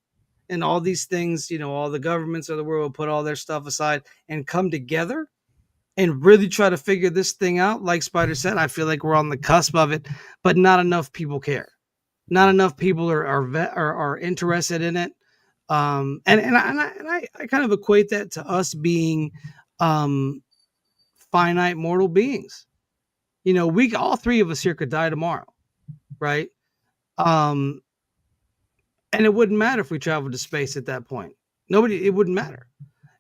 and all these things, all the governments of the world will put all their stuff aside and come together and really try to figure this thing out, like Spider said, I feel like we're on the cusp of it, but not enough people care. Not enough people are interested in it. I kind of equate that to us being finite mortal beings. You know, we all three of us here could die tomorrow, right? Um, and it wouldn't matter if we traveled to space at that point. It wouldn't matter.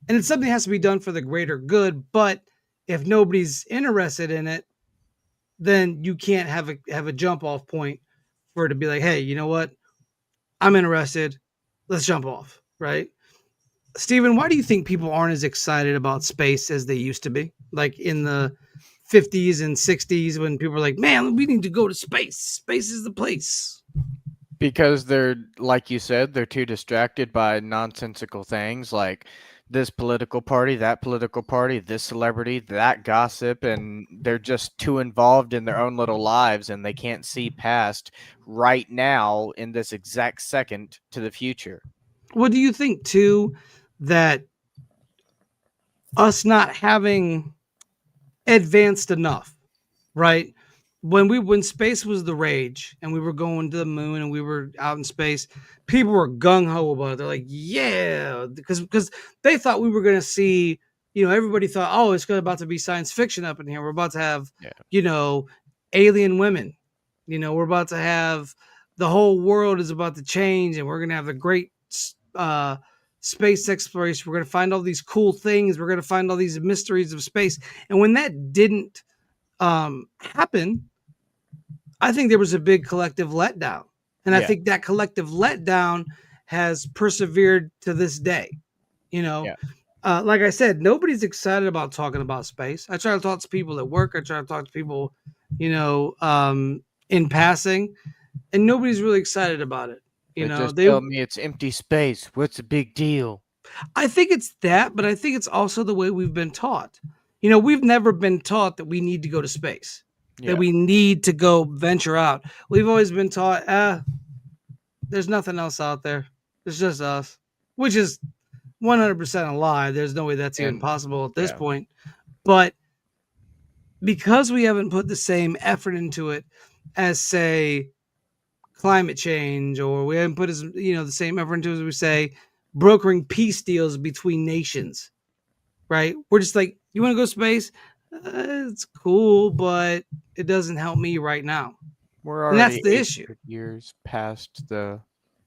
And it's something that has to be done for the greater good. But if nobody's interested in it, then you can't have a jump off point for it to be like, hey, you know what? I'm interested. Let's jump off, right? Steven, why do you think people aren't as excited about space as they used to be? Like in the 50s and 60s when people were like, man, we need to go to space. Space is the place. Because they're, like you said, they're too distracted by nonsensical things like this political party, that political party, this celebrity, that gossip, and they're just too involved in their own little lives, and they can't see past right now in this exact second to the future. What do you think, too, that us not having advanced enough, right? When space was the rage and we were going to the moon and we were out in space, people were gung ho about it. They're like, yeah, because they thought we were going to see, you know, everybody thought, oh, it's about to be science fiction up in here. We're about to have, you know, alien women. You know, we're about to have the whole world is about to change and we're going to have a great space exploration. We're going to find all these cool things. We're going to find all these mysteries of space. And when that didn't happen, I think there was a big collective letdown. And I think that collective letdown has persevered to this day. You know, like I said, nobody's excited about talking about space. I try to talk to people at work. I try to talk to people, you know, in passing, and nobody's really excited about it. You know, just tell me it's empty space. What's the big deal? I think it's that, but I think it's also the way we've been taught. You know, we've never been taught that we need to go to space, that we need to go venture out. We've always been taught, there's nothing else out there. It's just us, which is 100% a lie. There's no way that's even possible at this point. But because we haven't put the same effort into it as, say, climate change, or we haven't put the same effort into it as we say brokering peace deals between nations, right? We're just like, you want to go to space? It's cool, but it doesn't help me right now. We're already, and that's the issue. Years past the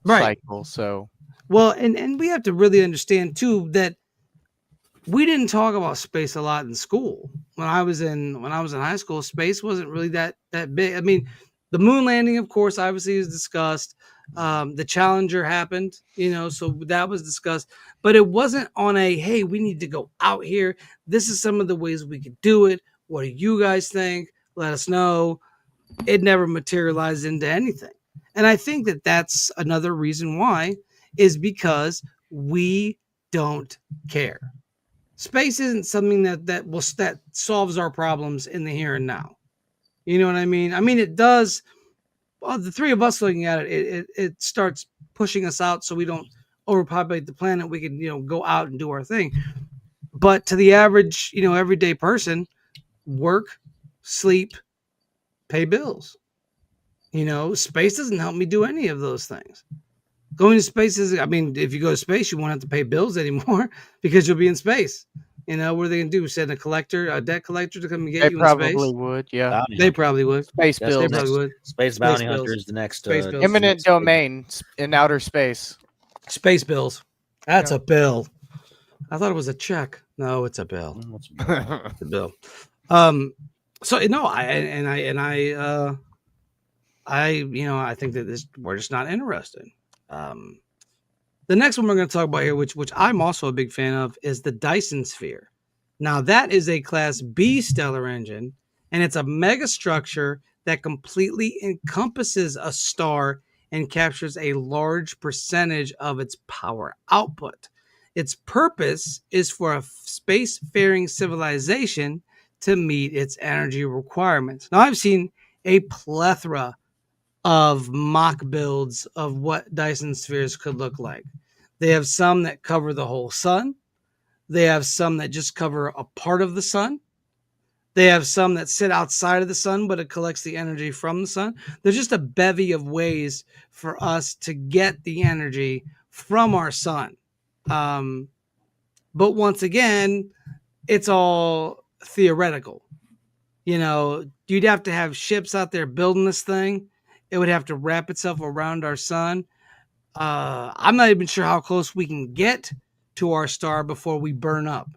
cycle, so well, and we have to really understand too that we didn't talk about space a lot in school. When I was in high school, space wasn't really that big. I mean, the moon landing, of course, obviously is discussed. The Challenger happened, you know, so that was discussed, but it wasn't on a, hey, we need to go out here. This is some of the ways we could do it. What do you guys think? Let us know. It never materialized into anything. And I think that that's another reason why, is because we don't care. Space isn't something that solves our problems in the here and now. You know what I mean? I mean, it does. Well, the three of us looking at it, it starts pushing us out so we don't overpopulate the planet. We can, you know, go out and do our thing. But to the average, you know, everyday person, work, sleep, pay bills. You know, space doesn't help me do any of those things. Going to space is, I mean, if you go to space, you won't have to pay bills anymore because you'll be in space. You know, what are they going to do? Send a debt collector to come and get you in space? They probably would, yeah. They probably would. Space bills. They probably would. Space bounty hunter is the next. Imminent domain in outer space. Space bills. That's a bill. I thought it was a check. No, it's a bill. It's a bill. So no, I think that we're just not interested. The next one we're going to talk about here, which I'm also a big fan of, is the Dyson Sphere. Now, that is a Class B stellar engine, and it's a mega structure that completely encompasses a star and captures a large percentage of its power output. Its purpose is for a spacefaring civilization to meet its energy requirements. Now, I've seen a plethora of mock builds of what Dyson spheres could look like. They have some that cover the whole sun. They have some that just cover a part of the sun. They have some that sit outside of the sun, but it collects the energy from the sun. There's just a bevy of ways for us to get the energy from our sun. But once again, it's all theoretical. You'd have to have ships out there building this thing. It would have to wrap itself around our sun. I'm not even sure how close we can get to our star before we burn up.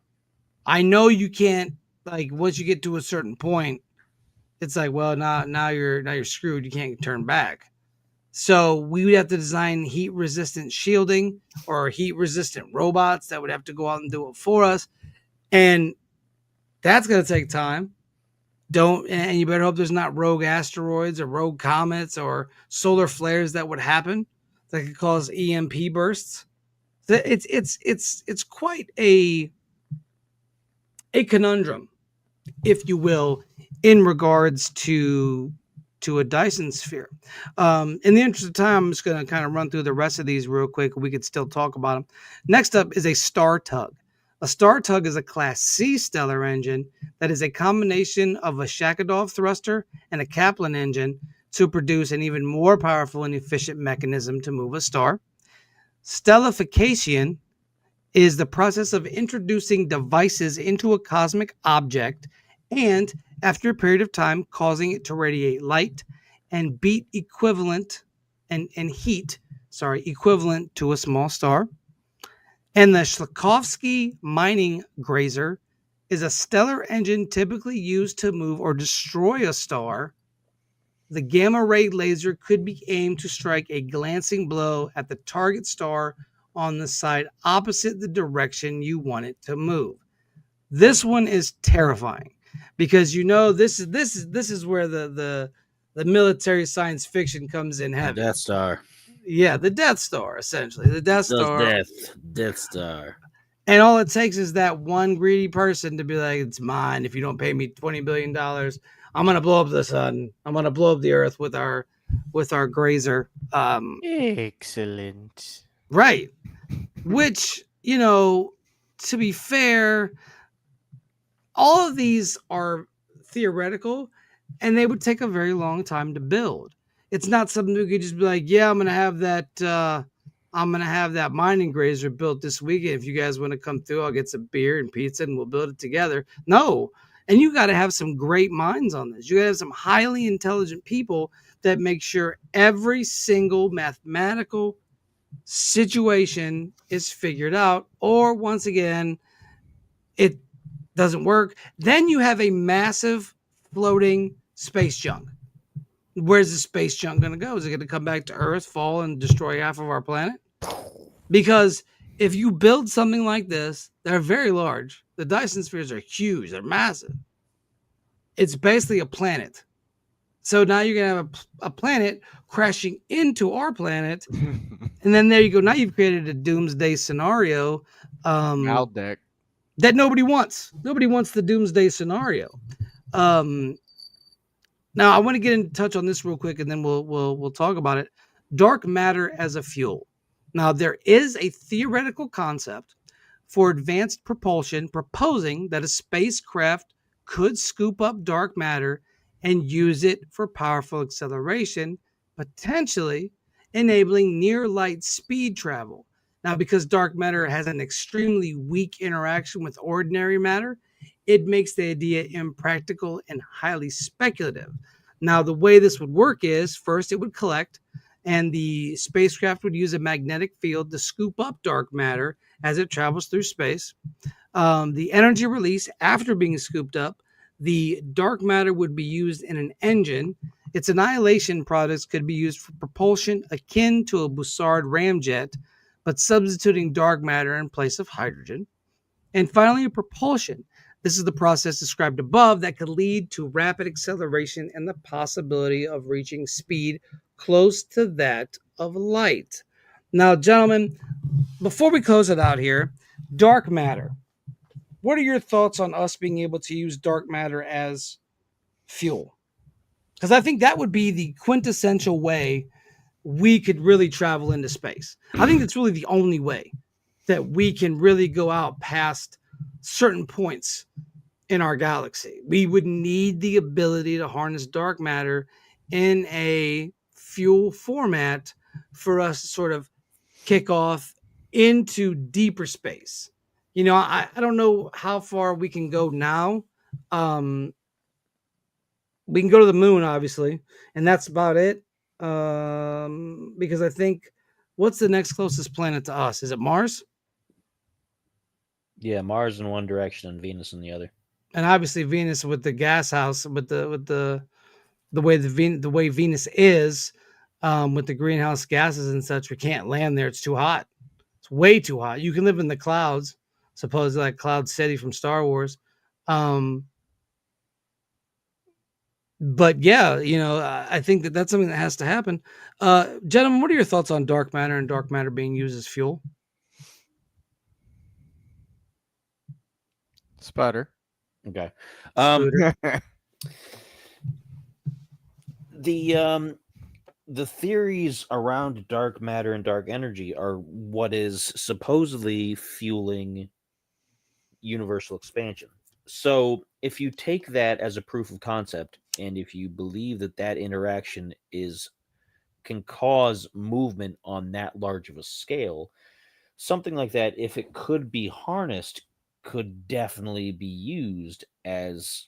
I know you can't, like, once you get to a certain point, it's like, well, now you're screwed. You can't turn back. So we would have to design heat resistant shielding or heat resistant robots that would have to go out and do it for us. And that's going to take time. And you better hope there's not rogue asteroids or rogue comets or solar flares that would happen that could cause EMP bursts. It's quite a conundrum, if you will, in regards to a Dyson sphere. In the interest of time, I'm just going to kind of run through the rest of these real quick. We could still talk about them. Next up is a Star Tug. A Star Tug is a Class C stellar engine that is a combination of a Shakadov thruster and a Caplan engine to produce an even more powerful and efficient mechanism to move a star. Stellification is the process of introducing devices into a cosmic object and, after a period of time, causing it to radiate light and heat equivalent to a small star. And the Shklovsky mining grazer is a stellar engine typically used to move or destroy a star. The gamma ray laser could be aimed to strike a glancing blow at the target star on the side opposite the direction you want it to move. This one is terrifying because this is where the military science fiction comes in heavy. Death Star. Yeah, the Death Star, essentially. The Death Star. Death Star. And all it takes is that one greedy person to be like, it's mine. If you don't pay me $20 billion, I'm going to blow up the sun. I'm going to blow up the earth with our grazer. Excellent. Right. Which, to be fair, all of these are theoretical and they would take a very long time to build. It's not something you could just be like, yeah, I'm going to have that mining grazer built this weekend. If you guys want to come through, I'll get some beer and pizza and we'll build it together. No. And you got to have some great minds on this. You got to have some highly intelligent people that make sure every single mathematical situation is figured out, or once again, it doesn't work. Then you have a massive floating space junk. Where's the space junk going to go? Is it going to come back to Earth, fall, and destroy half of our planet? Because if you build something like this, they're very large. The Dyson spheres are huge. They're massive. It's basically a planet. So now you're going to have a planet crashing into our planet. And then there you go. Now you've created a doomsday scenario Maldeck. that nobody wants. Nobody wants the doomsday scenario. Now, I want to get in touch on this real quick, and then we'll talk about it. Dark matter as a fuel. Now, there is a theoretical concept for advanced propulsion proposing that a spacecraft could scoop up dark matter and use it for powerful acceleration, potentially enabling near light speed travel. Now, because dark matter has an extremely weak interaction with ordinary matter, it makes the idea impractical and highly speculative. Now, the way this would work is, first it would collect, and the spacecraft would use a magnetic field to scoop up dark matter as it travels through space. The energy release after being scooped up, the dark matter would be used in an engine. Its annihilation products could be used for propulsion akin to a Bussard ramjet, but substituting dark matter in place of hydrogen. And finally, propulsion. This is the process described above that could lead to rapid acceleration and the possibility of reaching speed close to that of light. Now, gentlemen, before we close it out here, dark matter. What are your thoughts on us being able to use dark matter as fuel? Because I think that would be the quintessential way we could really travel into space. I think that's really the only way that we can really go out past certain points in our galaxy. We would need the ability to harness dark matter in a fuel format for us to sort of kick off into deeper space. I don't know how far we can go now. We can go to the moon, obviously, and that's about it. Because I think, what's the next closest planet to us? Is it Mars? Yeah, Mars in one direction and Venus in the other. And obviously Venus with the gas house, with the way the way Venus is, with the greenhouse gases and such, we can't land there. It's too hot. It's way too hot. You can live in the clouds, supposedly like Cloud City from Star Wars. But yeah, I think that's something that has to happen. Gentlemen, what are your thoughts on dark matter and dark matter being used as fuel? Sputter. Okay. Scooter. The theories around dark matter and dark energy are what is supposedly fueling universal expansion. So if you take that as a proof of concept, and if you believe that that interaction can cause movement on that large of a scale, something like that, if it could be harnessed, could definitely be used as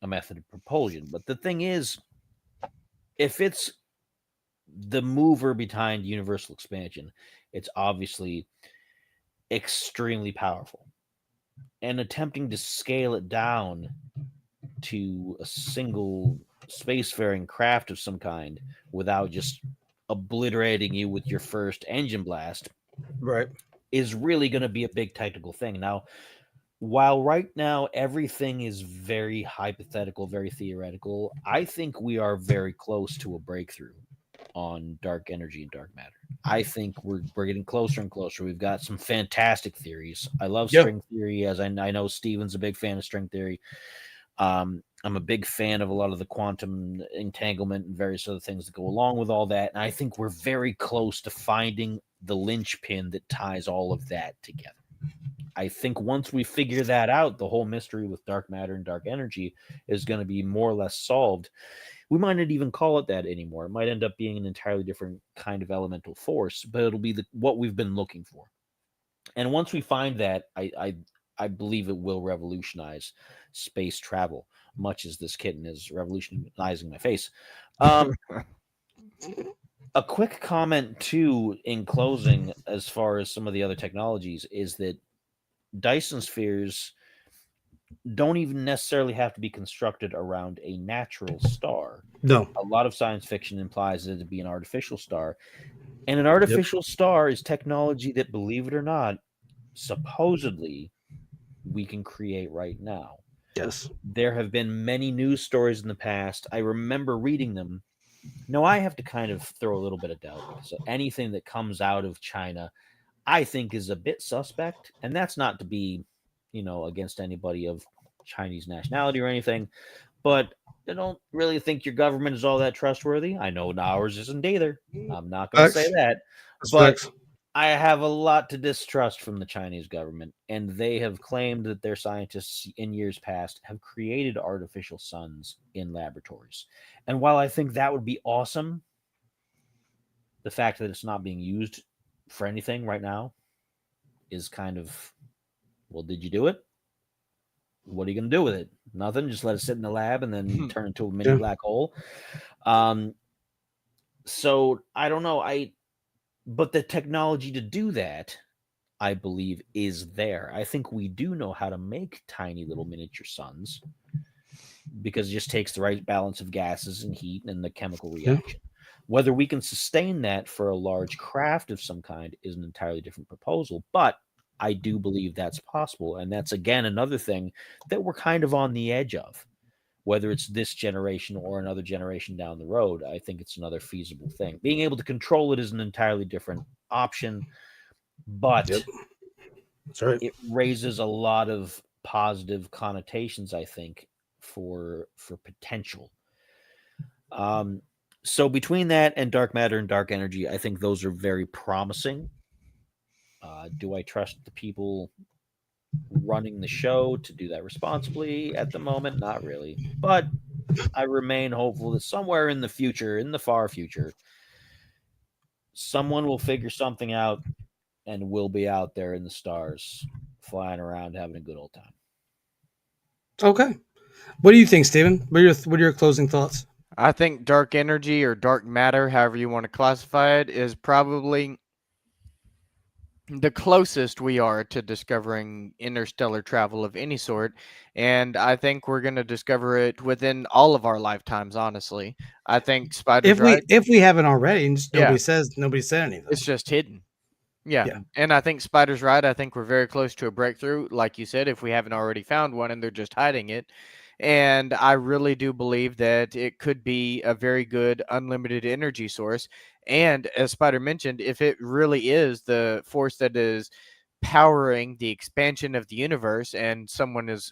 a method of propulsion. But the thing is, if it's the mover behind universal expansion, it's obviously extremely powerful. And attempting to scale it down to a single spacefaring craft of some kind without just obliterating you with your first engine blast, Right, is really going to be a big technical thing. Now, while right now everything is very hypothetical, very theoretical, I think we are very close to a breakthrough on dark energy and dark matter. I think we're getting closer and closer. We've got some fantastic theories. I love string theory, as I know Steven's a big fan of string theory. I'm a big fan of a lot of the quantum entanglement and various other things that go along with all that. And I think we're very close to finding the linchpin that ties all of that together. I think once we figure that out, the whole mystery with dark matter and dark energy is going to be more or less solved. We might not even call it that anymore. It might end up being an entirely different kind of elemental force, but it'll be what we've been looking for. And once we find that, I believe it will revolutionize space travel, much as this kitten is revolutionizing my face. A quick comment, too, in closing, as far as some of the other technologies, is that Dyson spheres don't even necessarily have to be constructed around a natural star. No. A lot of science fiction implies that it'd be an artificial star. And an artificial star is technology that, believe it or not, supposedly we can create right now. Yes. There have been many news stories in the past. I remember reading them. Now, I have to kind of throw a little bit of doubt, because anything that comes out of China, I think, is a bit suspect. And that's not to be, against anybody of Chinese nationality or anything, but I don't really think your government is all that trustworthy. I know ours isn't either. I'm not going to say that. But I have a lot to distrust from the Chinese government, and they have claimed that their scientists in years past have created artificial suns in laboratories. And while I think that would be awesome, the fact that it's not being used for anything right now is kind of, well, did you do it? What are you going to do with it? Nothing. Just let it sit in the lab and then turn into a mini black hole. So I don't know. But the technology to do that, I believe, is there. I think we do know how to make tiny little miniature suns, because it just takes the right balance of gases and heat and the chemical reaction. Whether we can sustain that for a large craft of some kind is an entirely different proposal, but I do believe that's possible. And that's, again, another thing that we're kind of on the edge of. Whether it's this generation or another generation down the road, I think it's another feasible thing. Being able to control it is an entirely different option, but That's right. It raises a lot of positive connotations, I think, for potential. So between that and dark matter and dark energy, I think those are very promising. Do I trust the people running the show to do that responsibly at the moment? Not really. But I remain hopeful that somewhere in the future, in the far future, Someone will figure something out, and we'll be out there in the stars, flying around, having a good old time. Okay. What do you think, Steven? What are your closing thoughts? I think dark energy or dark matter, however you want to classify it, is probably the closest we are to discovering interstellar travel of any sort. And I think we're going to discover it within all of our lifetimes, honestly. I think Spider's right. If we haven't already, and just Yeah. nobody said anything. It's just hidden. Yeah. Yeah. And I think Spider's right. I think we're very close to a breakthrough, like you said, if we haven't already found one and they're just hiding it. And I really do believe that it could be a very good unlimited energy source. And as Spider mentioned, if it really is the force that is powering the expansion of the universe, and someone is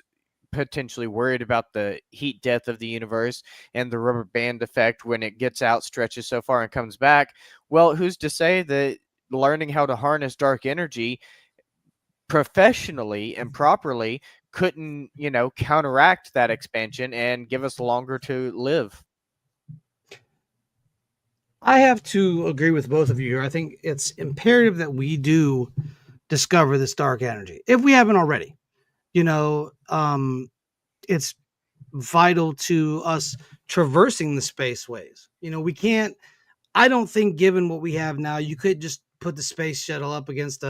potentially worried about the heat death of the universe and the rubber band effect when it gets out, stretches so far and comes back, well, who's to say that learning how to harness dark energy professionally and properly couldn't, counteract that expansion and give us longer to live? I have to agree with both of you here. I think it's imperative that we do discover this dark energy if we haven't already. It's vital to us traversing the spaceways. We can't. I don't think, given what we have now, you could just put the space shuttle up against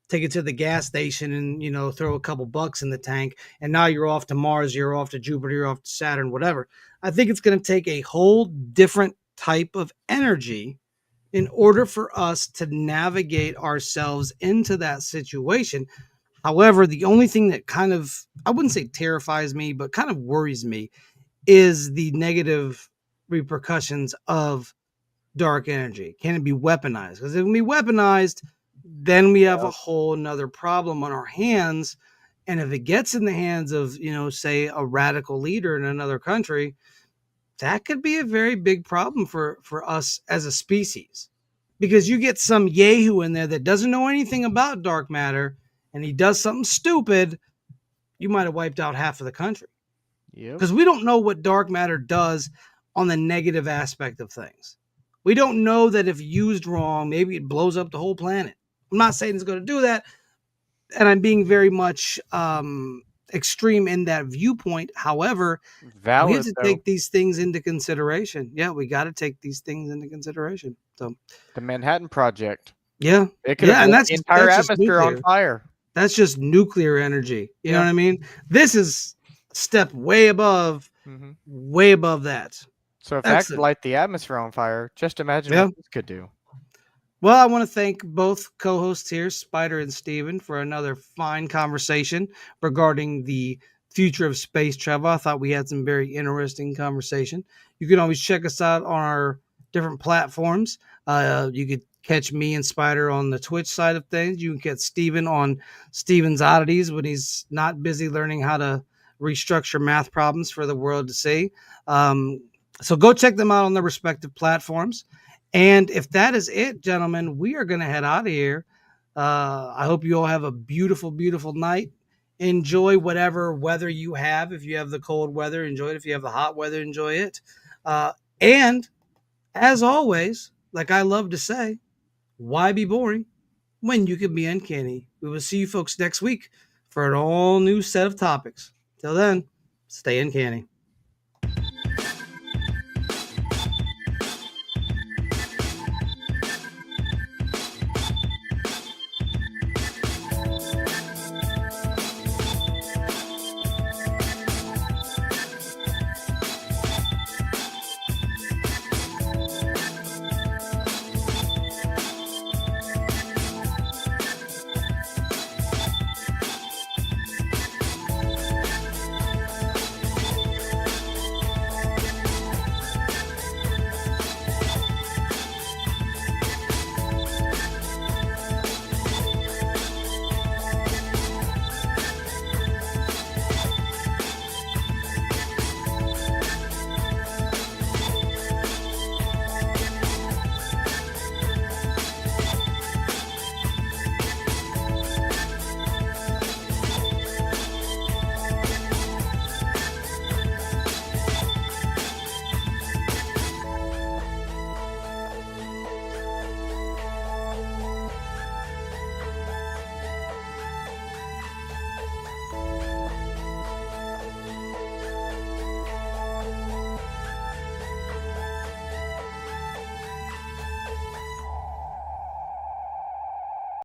take it to the gas station and throw a couple bucks in the tank, and now you're off to Mars, you're off to Jupiter, you're off to Saturn, whatever. I think it's going to take a whole different type of energy in order for us to navigate ourselves into that situation. However, the only thing that kind of, I wouldn't say terrifies me, but kind of worries me is the negative repercussions of dark energy. Can it be weaponized? Because if it can be weaponized, then we have a whole nother problem on our hands. And if it gets in the hands of, say a radical leader in another country, that could be a very big problem for us as a species. Because you get some yahoo in there that doesn't know anything about dark matter, and he does something stupid, you might have wiped out half of the country. Because we don't know what dark matter does on the negative aspect of things. We don't know that if used wrong, maybe it blows up the whole planet. I'm not saying it's going to do that, and I'm being very much extreme in that viewpoint. However, we have to take these things into consideration. Yeah, we got to take these things into consideration. So the Manhattan Project. Yeah. It could have lit the entire atmosphere on fire. That's just nuclear energy. You know what I mean? This is a step way above that. So if that could light the atmosphere on fire, just imagine what this could do. Well, I want to thank both co-hosts here, Spider and Steven, for another fine conversation regarding the future of space travel. I thought we had some very interesting conversation. You can always check us out on our different platforms. You could catch me and Spider on the Twitch side of things. You can catch Steven on Steven's Oddities when he's not busy learning how to restructure math problems for the world to see. So go check them out on their respective platforms. And if that is it, gentlemen, we are going to head out of here. I hope you all have a beautiful, beautiful night. Enjoy whatever weather you have. If you have the cold weather, enjoy it. If you have the hot weather, enjoy it. And as always, like I love to say, why be boring when you can be uncanny? We will see you folks next week for an all new set of topics. Till then, stay uncanny.